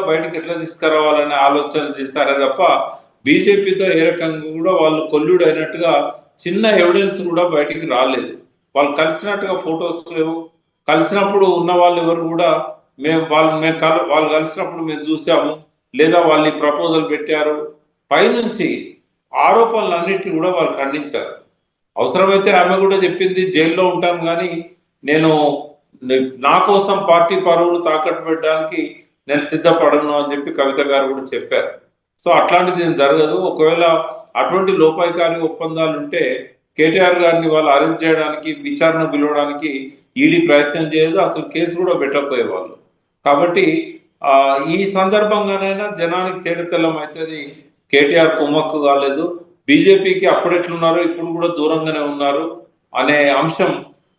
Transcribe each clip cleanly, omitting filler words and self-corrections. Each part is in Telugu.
బయటకు ఎట్లా తీసుకురావాలనే ఆలోచన చేస్తారే తప్ప బీజేపీతో ఏ రకంగా కూడా వాళ్ళు కొల్లుడు అయినట్టుగా చిన్న ఎవిడెన్స్ కూడా బయటికి రాలేదు. వాళ్ళు కలిసినట్టుగా ఫొటోస్ లేవు. కలిసినప్పుడు ఉన్న వాళ్ళు ఎవరు కూడా వాళ్ళు కలిసినప్పుడు మేము చూసాము, లేదా వాళ్ళు ఈ ప్రపోజల్ పెట్టారు, పైనుంచి ఆరోపణలన్నిటిని కూడా వాళ్ళు ఖండించారు. అవసరమైతే ఆమె కూడా చెప్పింది జైల్లో ఉంటాను కానీ నేను నా కోసం పార్టీ పరువులు తాకట్టు పెట్టడానికి నేను సిద్ధపడను అని చెప్పి కవిత గారు కూడా చెప్పారు. సో అట్లాంటిది ఏం జరగదు. ఒకవేళ అటువంటి లోపాయికారి ఒప్పందాలు ఉంటే కేటీఆర్ గారిని వాళ్ళు అరెస్ట్ చేయడానికి, విచారణ పిలవడానికి ఈడీ ప్రయత్నం చేయదు, అసలు కేసు కూడా పెట్టకపోయేవాళ్ళు. కాబట్టి ఈ సందర్భంగానైనా జనానికి తేడతెల్లం అవుతుంది. కేటీఆర్ కుమ్మక్కు కాలేదు, బీజేపీకి అప్పుడెట్లున్నారో ఇప్పుడు కూడా దూరంగానే ఉన్నారు అనే అంశం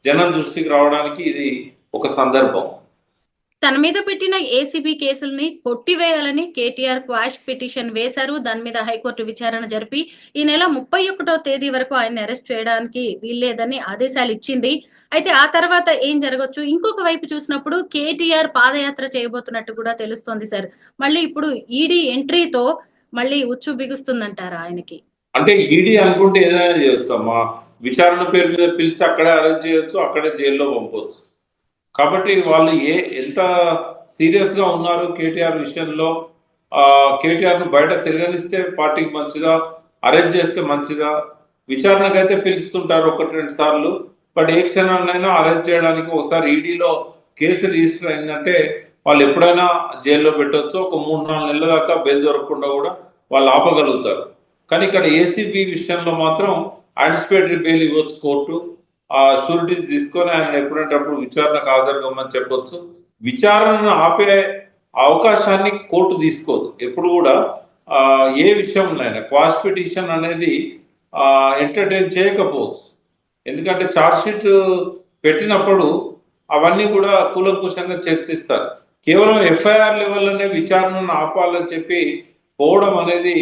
జనం దృష్టికి రావడానికి ఇది ఒక సందర్భం. తన మీద పెట్టిన ఏసీబీ కేసుల్ని కొట్టివేయాలని కేటీఆర్ క్వాష్ పిటిషన్ వేశారు. దాని మీద హైకోర్టు విచారణ జరిపి ఈ నెల 31వ తేదీ వరకు ఆయన్ని అరెస్ట్ చేయడానికి వీల్లేదని ఆదేశాలు ఇచ్చింది. అయితే ఆ తర్వాత ఏం జరగచ్చు? ఇంకొక వైపు చూసినప్పుడు కేటీఆర్ పాదయాత్ర చేయబోతున్నట్టు కూడా తెలుస్తోంది సార్. మళ్ళీ ఇప్పుడు ఈడీ ఎంట్రీతో మళ్ళీ ఉచ్చు బిగుస్తుందంటారా ఆయనకి? అంటే ఈడీ అనుకుంటే ఏదైనా చేయొచ్చు అమ్మా. విచారణ పేరు మీద పిలిస్తే అక్కడే అరెస్ట్ చేయొచ్చు, అక్కడే జైల్లో పంపవచ్చు. కాబట్టి వాళ్ళు ఎంత సీరియస్ గా ఉన్నారు కేటీఆర్ విషయంలో, కేటీఆర్ ను బయట తిరగనిస్తే పార్టీకి మంచిదా, అరెస్ట్ చేస్తే మంచిదా? విచారణకైతే పిలుస్తుంటారు 1-2 సార్లు, బట్ ఏ క్షణాన్నైనా అరెస్ట్ చేయడానికి ఒకసారి ఈడీలో కేసు రిజిస్టర్ అయిందంటే వాళ్ళు ఎప్పుడైనా జైల్లో పెట్టవచ్చు. ఒక 3-4 నెలల దాకా బెయిల్ దొరకకుండా కూడా వాళ్ళు ఆపగలుగుతారు. కానీ ఇక్కడ ఏసీబీ విషయంలో మాత్రం యాంటిసిపేటరీ బెయిల్ ఇవ్వచ్చు కోర్టు. షూరిటీస్ తీసుకొని ఆయన ఎప్పుడంటే అప్పుడు విచారణకు హాజరుగమ్మని చెప్పొచ్చు. విచారణను ఆపే అవకాశాన్ని కోర్టు తీసుకోదు ఎప్పుడు కూడా. ఏ విషయంలో క్వాష్ పిటిషన్ అనేది ఎంటర్టైన్ చేయకపోవచ్చు. ఎందుకంటే ఛార్జ్షీట్ పెట్టినప్పుడు అవన్నీ కూడా కూలంకుషంగా చర్చిస్తారు. కేవలం ఎఫ్ఐఆర్ లెవెల్లోనే విచారణను ఆపాలని చెప్పి పోవడం అనేది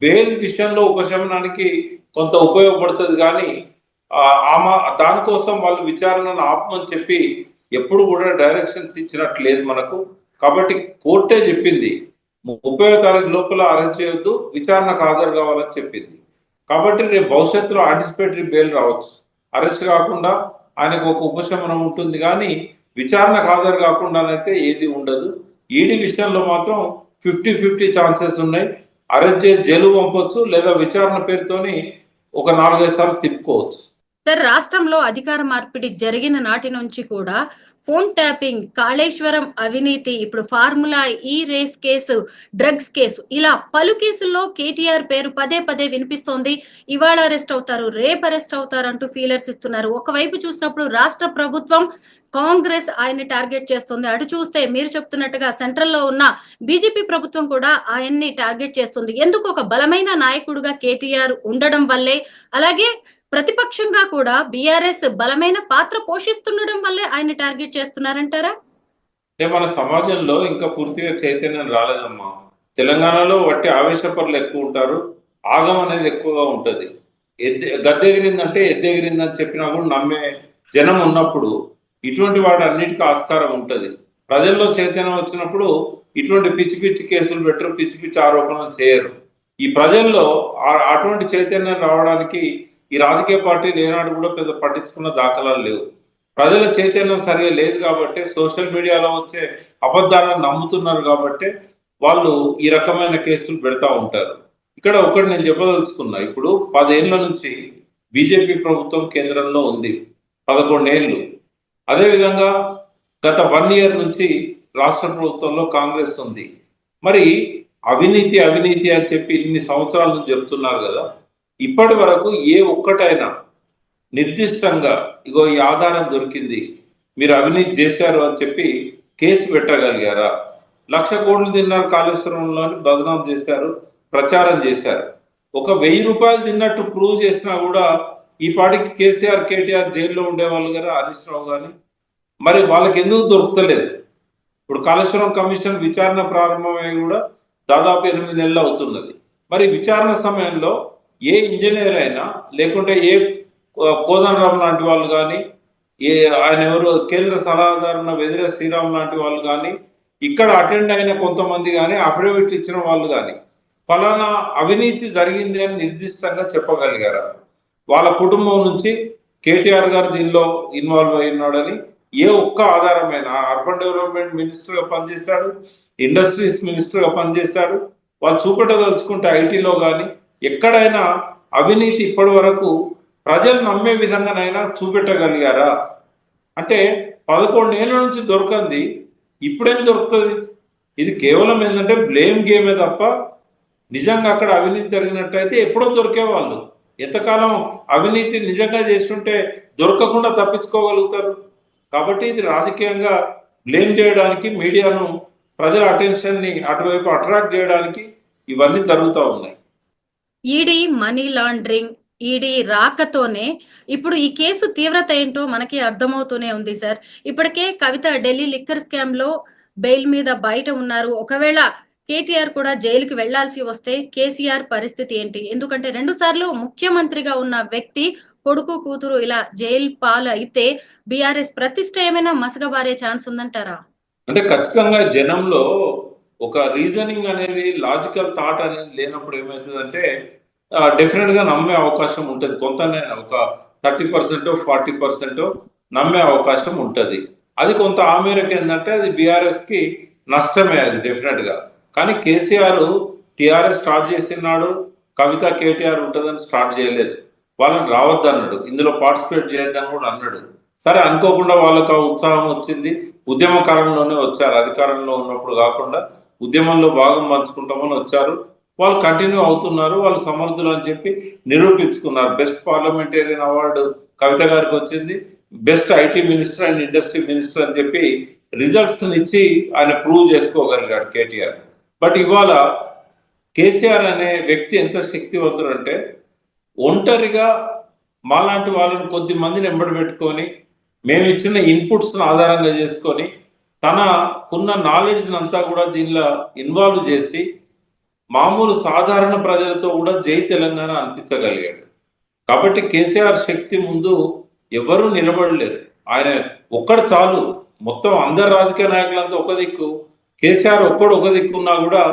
బెయిల్ విషయంలో ఉపశమనానికి కొంత ఉపయోగపడుతుంది. కానీ దానికోసం వాళ్ళు విచారణను ఆపమని చెప్పి ఎప్పుడు కూడా డైరెక్షన్స్ ఇచ్చినట్టు లేదు మనకు. కాబట్టి కోర్టే చెప్పింది 30వ తారీఖు లోపల అరెస్ట్ చేయొద్దు, విచారణకు హాజరు కావాలని చెప్పింది. కాబట్టి రేపు భవిష్యత్తులో యాంటిసిపేటరీ బెయిల్ రావచ్చు. అరెస్ట్ కాకుండా ఆయనకు ఒక ఉపశమనం ఉంటుంది, కానీ విచారణకు హాజరు కాకుండానైతే ఏది ఉండదు. ఈడీ విషయంలో మాత్రం 50-50 ఛాన్సెస్ ఉన్నాయి. అరెస్ట్ చేసి జైలు పంపొచ్చు, లేదా విచారణ పేరుతోని ఒక 4-5 సార్లు తిప్పుకోవచ్చు. సార్, రాష్ట్రంలో అధికార మార్పిడి జరిగిన నాటి నుంచి కూడా ఫోన్ ట్యాపింగ్, కాళేశ్వరం అవినీతి, ఇప్పుడు ఫార్ములా ఈ రేస్ కేసు, డ్రగ్స్ కేసు, ఇలా పలు కేసుల్లో కేటీఆర్ పేరు పదే పదే వినిపిస్తోంది. ఇవాళ అరెస్ట్ అవుతారు, రేపు అరెస్ట్ అవుతారు అంటూ ఫీలర్స్ ఇస్తున్నారు. ఒకవైపు చూసినప్పుడు రాష్ట్ర ప్రభుత్వం, కాంగ్రెస్ ఆయన్ని టార్గెట్ చేస్తుంది. అటు చూస్తే మీరు చెప్తున్నట్టుగా సెంట్రల్లో ఉన్న బీజేపీ ప్రభుత్వం కూడా ఆయన్ని టార్గెట్ చేస్తుంది. ఎందుకు? ఒక బలమైన నాయకుడుగా కేటీఆర్ ఉండడం వల్లే, అలాగే ప్రతిపక్షంగా కూడా బీఆర్ఎస్ బలమైన పాత్ర పోషిస్తుండడం వల్లే ఆయన టార్గెట్ చేస్తున్నారంటారా? అంటే మన సమాజంలో ఇంకా పూర్తిగా చైతన్యం రాలేదమ్మా. తెలంగాణలో వట్టి ఆవేశపరులు ఎక్కువ ఉంటారు, ఆగం అనేది ఎక్కువగా ఉంటుంది. గద్దెగిరిందంటే ఎద్దెగిరిందని చెప్పినా కూడా నమ్మే జనం ఉన్నప్పుడు ఇటువంటి వాటి అన్నిటికీ ఆస్కారం ఉంటుంది. ప్రజల్లో చైతన్యం వచ్చినప్పుడు ఇటువంటి పిచ్చి పిచ్చి కేసులు పెట్టరు, పిచ్చి పిచ్చి ఆరోపణలు చేయరు. ఈ ప్రజల్లో అటువంటి చైతన్యం రావడానికి ఈ రాజకీయ పార్టీలు ఏనాడు కూడా పెద్ద పట్టించుకున్న దాఖలాలు లేవు. ప్రజల చైతన్యం సరిగా లేదు కాబట్టి, సోషల్ మీడియాలో వచ్చే అబద్ధాలను నమ్ముతున్నారు కాబట్టి వాళ్ళు ఈ రకమైన కేసులు పెడతా ఉంటారు. ఇక్కడ ఒకటి నేను చెప్పదలుచుకున్నా, ఇప్పుడు 10 ఏళ్ల నుంచి బీజేపీ ప్రభుత్వం కేంద్రంలో ఉంది, 11 ఏళ్ళు. అదేవిధంగా గత 1 ఇయర్ నుంచి రాష్ట్ర ప్రభుత్వంలో కాంగ్రెస్ ఉంది. మరి అవినీతి అవినీతి అని చెప్పి ఇన్ని సంవత్సరాల నుంచి చెప్తున్నారు కదా, ఇప్పటి వరకు ఏ ఒక్కటైనా నిర్దిష్టంగా ఇగో ఈ ఆధారం దొరికింది, మీరు అవినీతి చేశారు అని చెప్పి కేసు పెట్టగలిగారా? 1,00,000 కోట్లు తిన్నారు కాళేశ్వరంలో అని బదనాం చేశారు, ప్రచారం చేశారు. ఒక 1,000 రూపాయలు తిన్నట్టు ప్రూవ్ చేసినా కూడా ఈ పాటికి కేసీఆర్ కేటీఆర్ జైల్లో ఉండేవాళ్ళు కదా, హరీష్ రావు కానీ. మరి వాళ్ళకి ఎందుకు దొరుకుతలేదు? ఇప్పుడు కాళేశ్వరం కమిషన్ విచారణ ప్రారంభమై కూడా దాదాపు 8 నెలలు అవుతున్నది. మరి విచారణ సమయంలో ఏ ఇంజనీర్ అయినా, లేకుంటే ఏ కోదండరామ్ లాంటి వాళ్ళు కానీ, ఆయన ఎవరు కేంద్ర సలహాదారు వెదిరే శ్రీరామ్ లాంటి వాళ్ళు కానీ ఇక్కడ అటెండ్ అయిన కొంతమంది కానీ అఫిడవిట్ ఇచ్చిన వాళ్ళు కానీ ఫలానా అవినీతి జరిగింది అని నిర్దిష్టంగా చెప్పగలిగారా? వాళ్ళ కుటుంబం నుంచి కేటీఆర్ గారు దీనిలో ఇన్వాల్వ్ అయి ఉన్నాడని ఏ ఒక్క ఆధారమైన అర్బన్ డెవలప్మెంట్ మినిస్టర్గా పనిచేశాడు, ఇండస్ట్రీస్ మినిస్టర్గా పనిచేశాడు. వాళ్ళు చూపెట్టదలుచుకుంటే ఐటీలో కానీ ఎక్కడైనా అవినీతి ఇప్పటి వరకు ప్రజలు నమ్మే విధంగానైనా చూపెట్టగలిగారా? అంటే 11 ఏళ్ళ నుంచి దొరకంది ఇప్పుడేం దొరుకుతుంది? ఇది కేవలం ఏంటంటే బ్లేమ్ గేమే తప్ప నిజంగా అక్కడ అవినీతి జరిగినట్టయితే ఎప్పుడో దొరికేవాళ్ళు. ఎంతకాలం అవినీతి నిజంగా చేస్తుంటే దొరకకుండా తప్పించుకోగలుగుతారు? కాబట్టి ఇది రాజకీయంగా బ్లేమ్ చేయడానికి, మీడియాను ప్రజల అటెన్షన్ని అటువైపు అట్రాక్ట్ చేయడానికి ఇవన్నీ జరుగుతూ ఉన్నాయి. ఈడీ మనీ లాండరింగ్, ఈడీ రాకతోనే ఇప్పుడు ఈ కేసు తీవ్రత ఏంటో మనకి అర్థమవుతూనే ఉంది సార్. ఇప్పటికే కవిత ఢిల్లీ లిక్కర్ స్కామ్ లో బెయిల్ మీద బయట ఉన్నారు. ఒకవేళ కేటీఆర్ కూడా జైలుకి వెళ్లాల్సి వస్తే కేసీఆర్ పరిస్థితి ఏంటి? ఎందుకంటే 2 సార్లు ముఖ్యమంత్రిగా ఉన్న వ్యక్తి కొడుకు కూతురు ఇలా జైలు పాలు అయితే బీఆర్ఎస్ ప్రతిష్ట ఏమైనా మసకబారే ఛాన్స్ ఉందంటారా? అంటే ఖచ్చితంగా జనంలో ఒక రీజనింగ్ అనేది, లాజికల్ థాట్ అనేది లేనప్పుడు ఏమవుతుందంటే డెఫినెట్ గా నమ్మే అవకాశం ఉంటుంది. కొంతనే ఒక 30% 40% నమ్మే అవకాశం ఉంటుంది. అది కొంత ఆ మేరకు ఏంటంటే అది బీఆర్ఎస్ కి నష్టమే, అది డెఫినెట్ గా. కానీ కేసీఆర్ టీఆర్ఎస్ స్టార్ట్ చేసినాడు, కవిత కేటీఆర్ ఉంటుందని స్టార్ట్ చేయలేదు. వాళ్ళని రావద్దన్నాడు, ఇందులో పార్టిసిపేట్ చేయొద్దని కూడా అన్నాడు. సరే, అనుకోకుండా వాళ్ళకు ఆ ఉత్సాహం వచ్చింది. ఉద్యమ కాలంలోనే వచ్చారు, అధికారంలో ఉన్నప్పుడు కాకుండా ఉద్యమంలో భాగం పంచుకుంటామని వచ్చారు. వాళ్ళు కంటిన్యూ అవుతున్నారు, వాళ్ళు సమర్థులు అని చెప్పి నిరూపించుకున్నారు. బెస్ట్ పార్లమెంటేరియన్ అవార్డు కవిత గారికి వచ్చింది, best IT minister and industry minister అని చెప్పి రిజల్ట్స్ ఇచ్చి ఆయన ప్రూవ్ చేసుకోగలిగాడు కేటీఆర్. బట్ ఇవాళ కేసీఆర్ అనే వ్యక్తి ఎంత శక్తివంతుడు అంటే ఒంటరిగా మాలాంటి వాళ్ళని కొద్ది మందిని ఎంబడి పెట్టుకొని మేము ఇచ్చిన ఇన్పుట్స్ను ఆధారంగా చేసుకొని తనకున్న నాలెడ్జ్ అంతా కూడా దీనిలో ఇన్వాల్వ్ చేసి మామూలు సాధారణ ప్రజలతో కూడా జై తెలంగాణ అనిపించగలిగాడు. కాబట్టి కేసీఆర్ శక్తి ముందు ఎవరూ నిలబడలేరు. ఆయన ఒక్కడు చాలు. మొత్తం అందరు రాజకీయ నాయకులంతా ఒక దిక్కు, కేసీఆర్ ఒక్కడు ఒక దిక్కున్నా కూడా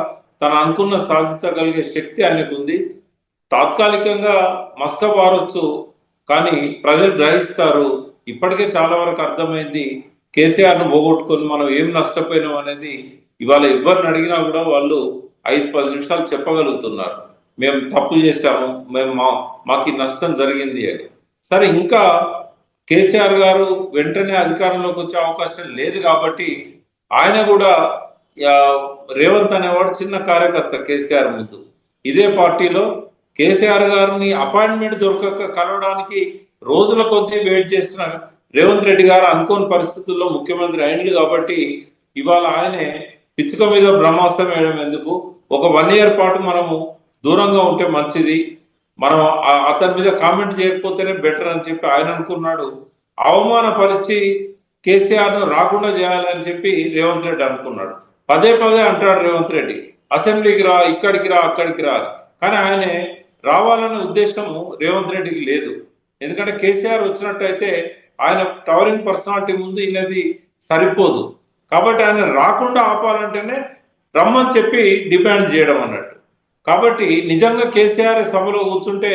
తను అనుకున్న సాధించగలిగే శక్తి ఆయనకు ఉంది. తాత్కాలికంగా మస్తబారొచ్చు, కానీ ప్రజలు గ్రహిస్తారు. ఇప్పటికే చాలా వరకు అర్థమైంది, కేసీఆర్ను పోగొట్టుకొని మనం ఏం నష్టపోయినాం అనేది ఇవాళ ఎవరిని అడిగినా కూడా వాళ్ళు 5-10 నిమిషాలు చెప్పగలుగుతున్నారు. మేము తప్పు చేశాము, మాకు ఈ నష్టం జరిగింది అని. సరే, ఇంకా కేసీఆర్ గారు వెంటనే అధికారంలోకి వచ్చే అవకాశం లేదు కాబట్టి ఆయన కూడా రేవంత్ అనేవాడు చిన్న కార్యకర్త కేసీఆర్ ముందు. ఇదే పార్టీలో కేసీఆర్ గారిని అపాయింట్మెంట్ దొరకక కలవడానికి రోజుల కొద్దీ వెయిట్ చేసిన రేవంత్ రెడ్డి గారు అనుకోని పరిస్థితుల్లో ముఖ్యమంత్రి అయింది కాబట్టి ఇవాళ ఆయనే పిచ్చుక మీద బ్రహ్మాస్త్రం వేయడం ఎందుకు, ఒక 1 ఇయర్ పాటు మనము దూరంగా ఉంటే మంచిది, మనం అతని మీద కామెంట్ చేయకపోతేనే బెటర్ అని చెప్పి ఆయన అనుకున్నాడు. అవమానపరిచి కేసీఆర్ను రాకుండా చేయాలని చెప్పి రేవంత్ రెడ్డి అనుకున్నాడు. పదే అంటాడు రేవంత్ రెడ్డి, అసెంబ్లీకి రా, ఇక్కడికి రా, అక్కడికి రా. కానీ ఆయన రావాలనే ఉద్దేశము రేవంత్ రెడ్డికి లేదు. ఎందుకంటే కేసీఆర్ వచ్చినట్టయితే ఆయన టవరింగ్ పర్సనాలిటీ ముందు ఈయనది సరిపోదు. కాబట్టి ఆయన రాకుండా ఆపాలంటేనే రమ్మని చెప్పి డిమాండ్ చేయడం అన్నట్టు. కాబట్టి నిజంగా కేసీఆర్ సభలో కూర్చుంటే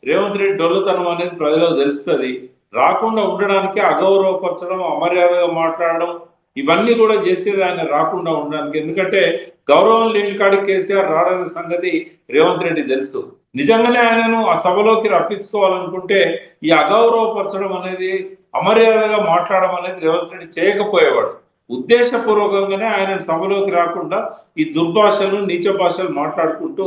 రేవంత్ రెడ్డి డొల్లతనం అనేది ప్రజలకు తెలుస్తుంది. రాకుండా ఉండడానికి అగౌరవపరచడం, అమర్యాదగా మాట్లాడడం, ఇవన్నీ కూడా చేసేది ఆయన రాకుండా ఉండడానికి. ఎందుకంటే గౌరవం లేని కాడికి కేసీఆర్ రాడనే సంగతి రేవంత్ రెడ్డి తెలుసు. నిజంగానే ఆయనను ఆ సభలోకి రప్పించుకోవాలనుకుంటే ఈ అగౌరవపరచడం అనేది, అమర్యాదగా మాట్లాడడం అనేది రేవంత్ రెడ్డి చేయకపోయేవాడు. ఉద్దేశపూర్వకంగానే ఆయన సభలోకి రాకుండా ఈ దుర్భాషలు, నీచ భాషలు మాట్లాడుకుంటూ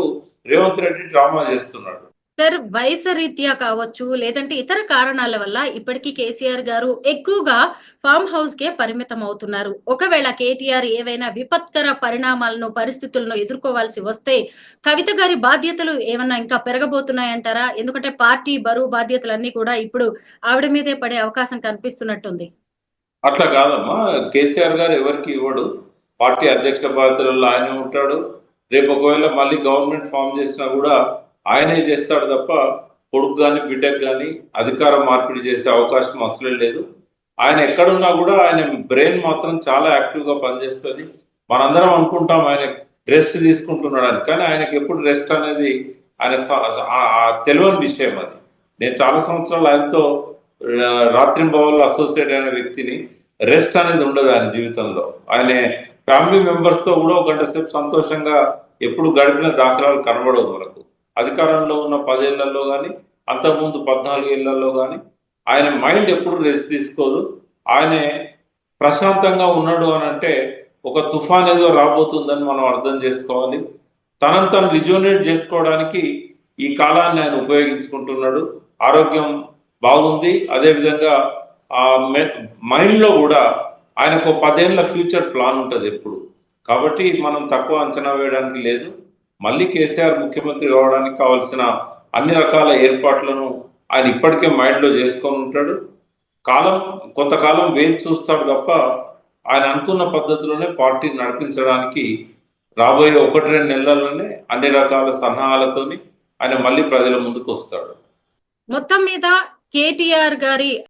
రేవంత్ రెడ్డి డ్రామా చేస్తున్నాడు. సార్, వయసు రీత్యా కావచ్చు, లేదంటే ఇతర కారణాల వల్ల ఇప్పటికీ కేసీఆర్ గారు ఎక్కువగా ఫామ్ హౌస్ కే పరిమితం అవుతున్నారు. ఒకవేళ కేటీఆర్ ఏవైనా విపత్కర పరిస్థితులను ఎదుర్కోవాల్సి వస్తే కవిత గారి బాధ్యతలు ఏమన్నా ఇంకా పెరగబోతున్నాయంటారా? ఎందుకంటే పార్టీ బరువు బాధ్యతలన్నీ కూడా ఇప్పుడు ఆవిడ మీదే పడే అవకాశం కనిపిస్తున్నట్టుంది. అట్లా కాదమ్మా, కేసీఆర్ గారు ఎవరికి ఇవ్వడు. పార్టీ అధ్యక్ష బాధ్యతలలో ఆయన ఉంటాడు. రేపు ఒకవేళ మళ్ళీ గవర్నమెంట్ ఫామ్ చేసినా కూడా ఆయనే చేస్తాడు తప్ప కొడుకు కానీ బిడ్డకు కానీ అధికారం మార్పిడి చేసే అవకాశం అసలే లేదు. ఆయన ఎక్కడున్నా కూడా ఆయన బ్రెయిన్ మాత్రం చాలా యాక్టివ్గా పనిచేస్తుంది. మనందరం అనుకుంటాం ఆయన రెస్ట్ తీసుకుంటున్నాడని, కానీ ఆయనకి ఎప్పుడు రెస్ట్ అనేది ఆయనకు తెలియని విషయం అది. నేను చాలా సంవత్సరాలు ఆయనతో రాత్రింబవళ్ళు అసోసియేట్ అయిన వ్యక్తిని. రెస్ట్ అనేది ఉండదు ఆయన జీవితంలో. ఆయన ఫ్యామిలీ మెంబర్స్తో కూడా ఒక గంట సేపు సంతోషంగా ఎప్పుడు గడిపిన దాఖలాలు కనబడవు మనకు. అధికారంలో ఉన్న 10 ఏళ్లలో కానీ, అంతకుముందు 14 ఏళ్లలో కానీ ఆయన మైండ్ ఎప్పుడు రెస్ట్ తీసుకోదు. ఆయన ప్రశాంతంగా ఉన్నాడు అని అంటే ఒక తుఫాన్ ఏదో రాబోతుందని మనం అర్థం చేసుకోవాలి. తనను తను రిజోనేట్ చేసుకోవడానికి ఈ కాలాన్ని ఆయన ఉపయోగించుకుంటున్నాడు. ఆరోగ్యం బాగుంది. అదేవిధంగా ఆ మైండ్లో కూడా ఆయనకు 10 ఏళ్ల ఫ్యూచర్ ప్లాన్ ఉంటుంది ఎప్పుడు. కాబట్టి మనం తక్కువ అంచనా వేయడానికి లేదు. మళ్ళీ కేసీఆర్ ముఖ్యమంత్రి కావడానికి కావాల్సిన అన్ని రకాల ఏర్పాట్లను ఆయన ఇప్పటికే మైండ్లో చేసుకొని ఉంటాడు. కొంతకాలం వేచి చూస్తాడు తప్ప ఆయన అనుకున్న పద్ధతిలోనే పార్టీని నడిపించడానికి రాబోయే 1-2 నెలల్లోనే అన్ని రకాల సన్నాహాలతోని ఆయన మళ్ళీ ప్రజల ముందుకు వస్తాడు. మొత్తం మీద కేటీఆర్ గారి